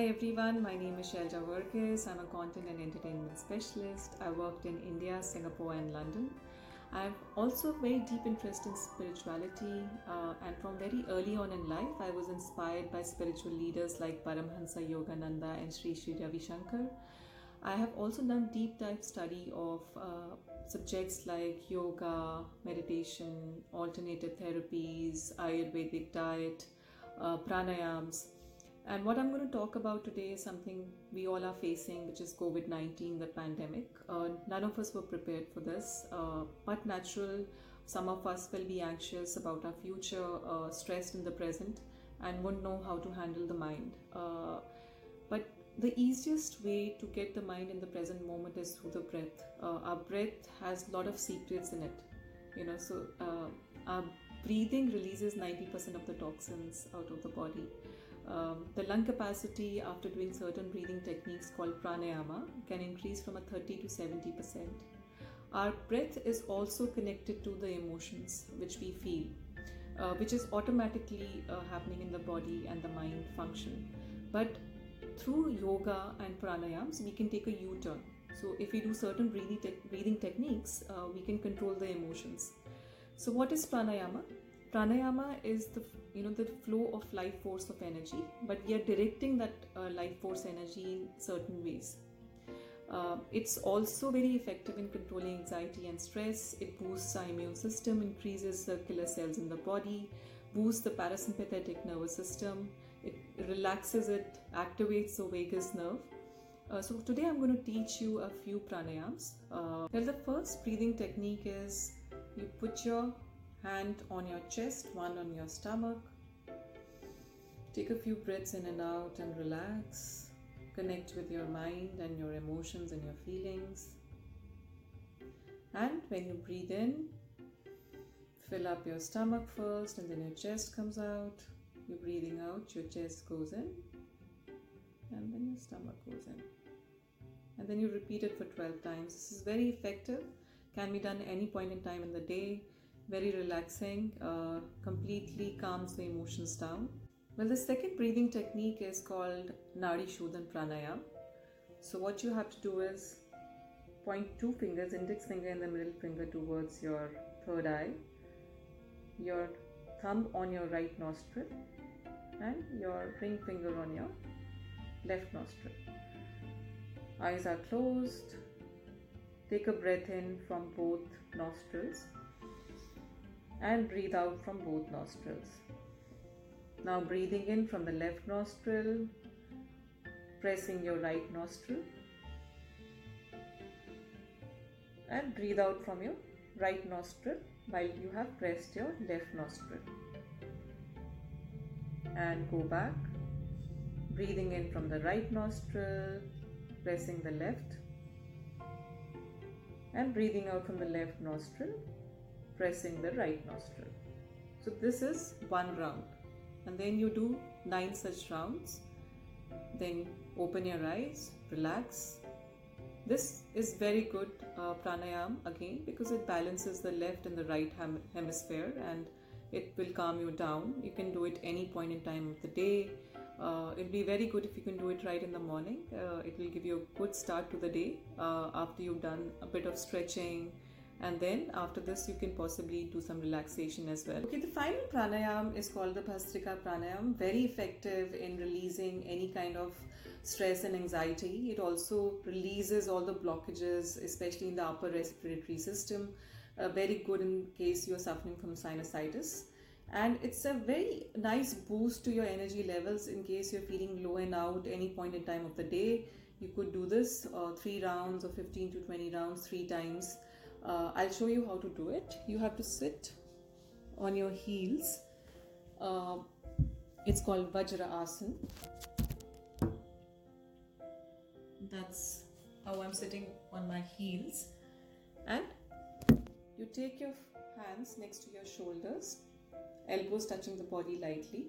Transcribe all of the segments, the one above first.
Hi everyone, my name is Shelja Verghese. I'm a content and entertainment specialist. I worked in India, Singapore, and London. I have also very deep interest in spirituality, and from very early on in life, I was inspired by spiritual leaders like Paramhansa Yogananda and Sri Sri Ravi Shankar. I have also done deep dive study of subjects like yoga, meditation, alternative therapies, Ayurvedic diet, pranayams. And what I'm going to talk about today is something we all are facing, which is COVID 19, the pandemic. None of us were prepared for this, but natural. Some of us will be anxious about our future, stressed in the present, and won't know how to handle the mind. But the easiest way to get the mind in the present moment is through the breath. Our breath has a lot of secrets in it, our breathing releases 90% of the toxins out of the body. The lung capacity after doing certain breathing techniques called pranayama can increase from a 30 to 70%. Our breath is also connected to the emotions which we feel, which is automatically happening in the body and the mind function. But through yoga and pranayams, we can take a U-turn. So if we do certain breathing techniques, we can control the emotions. So what is pranayama? Pranayama is the flow of life force of energy, but we are directing that life force energy in certain ways. It's also very effective in controlling anxiety and stress. It boosts our immune system, increases the killer cells in the body, boosts the parasympathetic nervous system. It relaxes it, activates the vagus nerve. So today I'm going to teach you a few pranayams. The first breathing technique is you put your hand on your chest, one on your stomach. Take a few breaths in and out and relax. Connect with your mind and your emotions and your feelings. And when you breathe in, fill up your stomach first and then your chest comes out. You're breathing out, your chest goes in and then your stomach goes in. And then you repeat it for 12 times. This is very effective, can be done any point in time in the day. Very relaxing, completely calms the emotions down. Well, the second breathing technique is called Nadi Shodhan Pranayam. So what you have to do is point two fingers, index finger and the middle finger towards your third eye, your thumb on your right nostril and your ring finger on your left nostril. Eyes are closed. Take a breath in from both nostrils and breathe out from both nostrils. Now breathing in from the left nostril, pressing your right nostril, and breathe out from your right nostril while you have pressed your left nostril. And go back, breathing in from the right nostril, pressing the left, and breathing out from the left nostril, pressing the right nostril. So this is one round, and then you do 9 such rounds. Then open your eyes, relax. This is very good pranayam again because it balances the left and the right hemisphere and it will calm you down. You can do it any point in time of the day. It'll be very good if you can do it right in the morning. It will give you a good start to the day after you've done a bit of stretching. And then after this you can possibly do some relaxation as well. Okay, the final pranayam is called the Bhastrika Pranayam. Very effective in releasing any kind of stress and anxiety. It also releases all the blockages, especially in the upper respiratory system. Very good in case you are suffering from sinusitis. And it's a very nice boost to your energy levels in case you're feeling low and out any point in time of the day. You could do this 3 rounds or 15 to 20 rounds 3 times. I'll show you how to do it. You have to sit on your heels. It's called Vajra Asana. That's how I'm sitting on my heels. And you take your hands next to your shoulders, elbows touching the body lightly.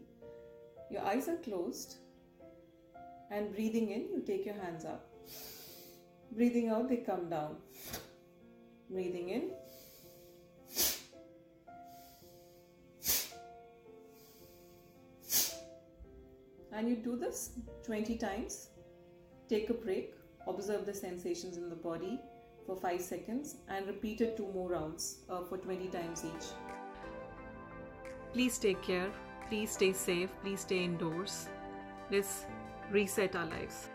Your eyes are closed. And breathing in, you take your hands up. Breathing out, they come down. Breathing in, And you do this 20 times. Take a break, observe the sensations in the body for 5 seconds, and repeat it 2 more rounds for 20 times each. Please take care, please stay safe, please stay indoors. Let's reset our lives.